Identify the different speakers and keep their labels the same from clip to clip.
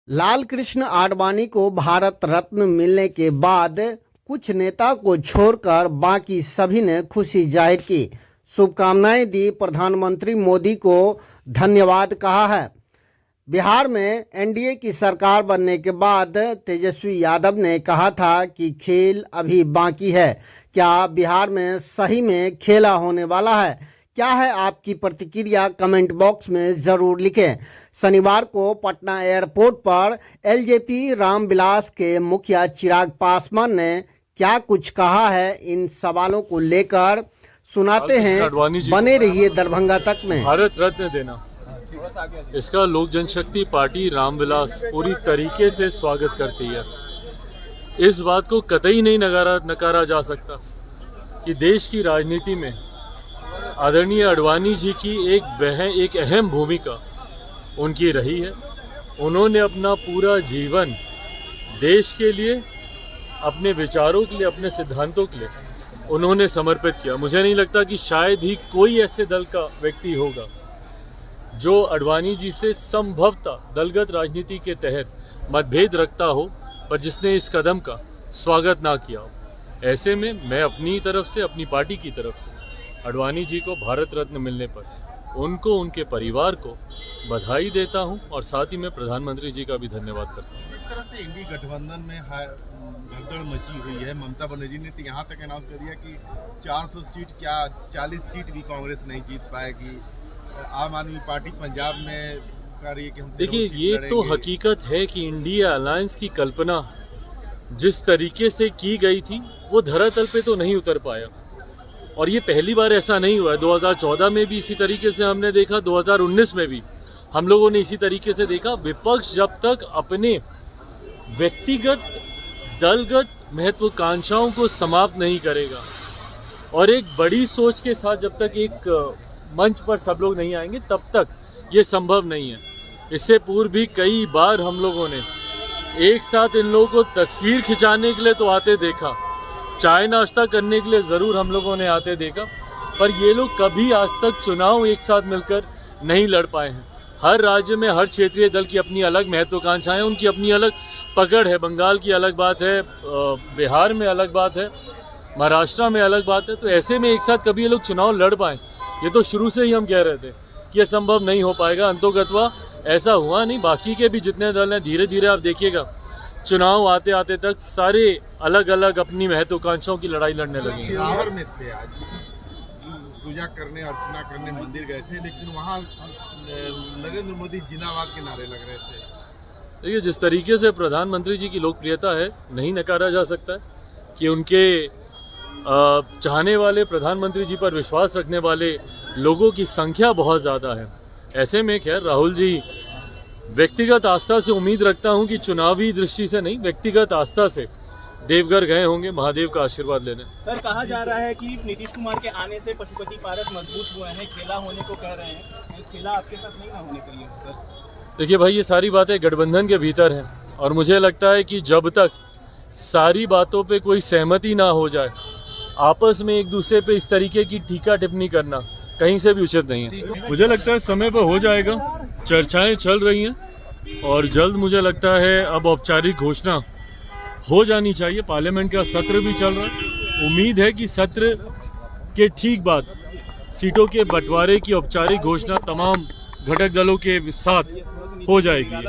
Speaker 1: लाल कृष्ण आडवाणी को भारत रत्न मिलने के बाद कुछ नेता को छोड़कर बाकी सभी ने खुशी जाहिर की, शुभकामनाएं दी, प्रधानमंत्री मोदी को धन्यवाद कहा है। बिहार में एनडीए की सरकार बनने के बाद तेजस्वी यादव ने कहा था कि खेल अभी बाकी है। क्या बिहार में सही में खेला होने वाला है? क्या है आपकी प्रतिक्रिया? कमेंट बॉक्स में ज़रूर लिखें। शनिवार को पटना एयरपोर्ट पर एलजेपी रामविलास के मुखिया चिराग पासवान ने क्या कुछ कहा है, इन सवालों को लेकर सुनाते हैं। बने रहिए दरभंगा तक में।
Speaker 2: भारत रत्न देना, इसका लोक जनशक्ति पार्टी रामविलास पूरी तरीके से स्वागत करती है। इस बात को कतई नहीं नकारा जा सकता कि देश की राजनीति में आदरणीय आडवाणी जी की एक अहम भूमिका उनकी रही है। उन्होंने अपना पूरा जीवन देश के लिए, अपने विचारों के लिए, अपने सिद्धांतों के लिए उन्होंने समर्पित किया। मुझे नहीं लगता कि शायद ही कोई ऐसे दल का व्यक्ति होगा जो आडवाणी जी से संभवतः दलगत राजनीति के तहत मतभेद रखता हो, पर जिसने इस कदम का स्वागत ना किया हो। ऐसे में मैं अपनी तरफ से, अपनी पार्टी की तरफ से आडवाणी जी को भारत रत्न मिलने पर उनको, उनके परिवार को बधाई देता हूं और साथ ही मैं प्रधानमंत्री जी का भी धन्यवाद करता हूं।
Speaker 3: जिस तरह से इंडी गठबंधन में भगदड़ मची हुई है, ममता बनर्जी ने तो यहाँ तक अनाउंस कर दिया कि 400 सीट क्या 40 सीट भी कांग्रेस नहीं जीत पाएगी। आम आदमी पार्टी पंजाब में कर रही है कि हम
Speaker 2: देखिए, ये तो हकीकत है कि इंडिया अलायंस की कल्पना जिस तरीके से की गई थी वो धरातल पे तो नहीं उतर पाया, और ये पहली बार ऐसा नहीं हुआ है। 2014 में भी इसी तरीके से हमने देखा, 2019 में भी हम लोगों ने इसी तरीके से देखा। विपक्ष जब तक अपने व्यक्तिगत दलगत महत्वाकांक्षाओं को समाप्त नहीं करेगा और एक बड़ी सोच के साथ जब तक एक मंच पर सब लोग नहीं आएंगे, तब तक ये संभव नहीं है। इससे पूर्व भी कई बार हम लोगों ने एक साथ इन लोगों को तस्वीर खिंचाने के लिए तो आते देखा, चाय नाश्ता करने के लिए जरूर हम लोगों ने आते देखा, पर ये लोग कभी आज तक चुनाव एक साथ मिलकर नहीं लड़ पाए हैं। हर राज्य में हर क्षेत्रीय दल की अपनी अलग महत्वाकांक्षाएं, उनकी अपनी अलग पकड़ है। बंगाल की अलग बात है, बिहार में अलग बात है, महाराष्ट्र में अलग बात है। तो ऐसे में एक साथ कभी ये लोग चुनाव लड़ पाए, ये तो शुरू से ही हम कह रहे थे कि ये संभव नहीं हो पाएगा। अंतोगत्वा ऐसा हुआ नहीं। बाकी के भी जितने दल हैं, धीरे धीरे आप देखिएगा चुनाव आते आते तक सारे अलग अलग अपनी महत्वाकांक्षाओं की लड़ाई लड़ने लगेंगे।
Speaker 3: राहर में थे आज, पूजा करने, अर्चना करने मंदिर गए थे, लेकिन वहाँ नरेंद्र मोदी जिंदाबाद के नारे लग रहे थे।
Speaker 2: देखिए, जिस तरीके से प्रधानमंत्री जी की लोकप्रियता है, नहीं नकारा जा सकता है कि उनके चाहने वाले, प्रधानमंत्री जी पर विश्वास रखने वाले लोगों की संख्या बहुत ज़्यादा है। ऐसे में खैर राहुल जी, व्यक्तिगत आस्था से उम्मीद रखता हूं कि चुनावी दृष्टि से नहीं, व्यक्तिगत आस्था से देवघर गए होंगे महादेव का आशीर्वाद लेने।
Speaker 4: सर, कहा जा रहा है कि नीतीश कुमार के आने से पशुपति पारस मजबूत हुए हैं, खेला होने को कह रहे हैं। खेला आपके साथ नहीं ना होने के लिए सर?
Speaker 2: देखिए भाई, ये सारी बातें गठबंधन के भीतर हैं, और मुझे लगता है कि जब तक सारी बातों पे कोई सहमति ना हो जाए, आपस में एक दूसरे पे इस तरीके की टीका टिप्पणी करना कहीं से भी उचित नहीं है। मुझे लगता है समय पर हो जाएगा, चर्चाएं चल रही हैं और जल्द मुझे लगता है अब औपचारिक घोषणा हो जानी चाहिए। पार्लियामेंट का सत्र भी चल रहा है, उम्मीद है कि सत्र के ठीक बाद सीटों के बंटवारे की औपचारिक घोषणा तमाम घटक दलों के साथ हो जाएगी।
Speaker 3: आप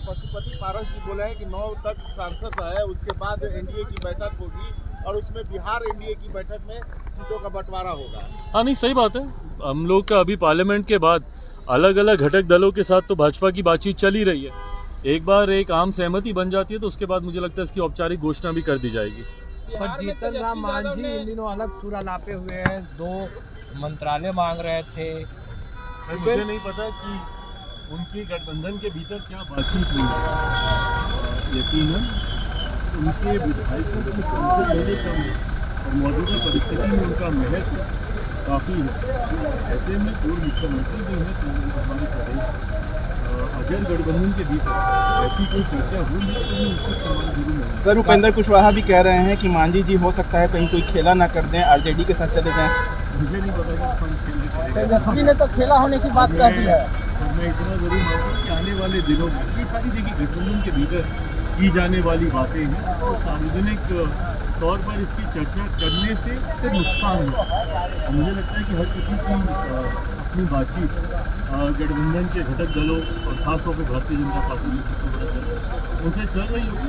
Speaker 3: पशुपति पारस जी बोले हैं कि 9 तक सांसद है, उसके बाद एनडीए की बैठक होगी और उसमें बिहार एनडीए की बैठक में सीटों का बंटवारा होगा।
Speaker 2: हाँ, नहीं, सही बात है। हम लोग का अभी पार्लियामेंट के बाद अलग अलग घटक दलों के साथ तो भाजपा की बातचीत चल ही रही है। एक बार एक आम सहमति बन जाती है तो उसके बाद मुझे लगता है इसकी औपचारिक घोषणा भी कर दी जाएगी।
Speaker 5: पर जीतन राम मांझी इन दिनों अलग सुर अलापे हुए हैं, 2 मंत्रालय मांग रहे थे।
Speaker 2: मुझे नहीं पता कि उनकी गठबंधन के भीतर क्या बातचीत हुई है। यकीनन उनके विधायकों की संख्या लेने कम है और मौजूदा परिस्थिति में उनका महत्व काफ़ी है। ऐसे में पूर्व मुख्यमंत्री जो है हमारे प्रदेश, अगर गठबंधन के भीतर ऐसी कोई चर्चा हुई है तो उसको सवाल जरूर है।
Speaker 4: सर, उपेंद्र कुशवाहा भी कह रहे हैं कि मांझी जी हो सकता है कहीं कोई खेला ना कर दें, आरजेडी के साथ चले जाएं।
Speaker 6: मुझे नहीं पता कि कौन खेल के करेगा।
Speaker 5: तेजस्वी ने तो खेला होने की बात कर दी है।
Speaker 6: और मैं इतना जरूर मानता हूँ कि आने वाले दिनों में ये सारी देखिए गठबंधन के भीतर की जाने वाली बातें हैं और सार्वजनिक तौर पर इसकी चर्चा करने से सिर्फ नुकसान है। मुझे लगता है कि हर किसी की अपनी बातचीत गठबंधन के घटक दलों और खासतौर पर भारतीय जनता पार्टी में सबसे बड़ा दल उनसे चल रही होगी।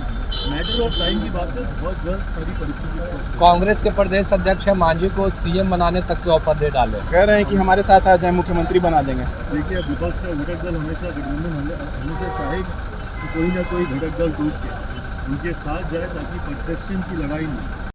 Speaker 6: मैटर ऑफ टाइम की बात है, बहुत जल्द सारी परिस्थिति।
Speaker 5: कांग्रेस के प्रदेश अध्यक्ष है मांझी को सीएम बनाने तक के ऑफर दे डाले।
Speaker 4: कह रहे हैं कि हमारे साथ आ जाए, मुख्यमंत्री बना देंगे।
Speaker 6: देखिए, विपक्ष का घटक दल हमेशा गठबंधन हमेशा चाहेगा कि कोई ना कोई घटक दल टूट के उनके साथ जाए ताकि परसेप्शन की लड़ाई नहीं।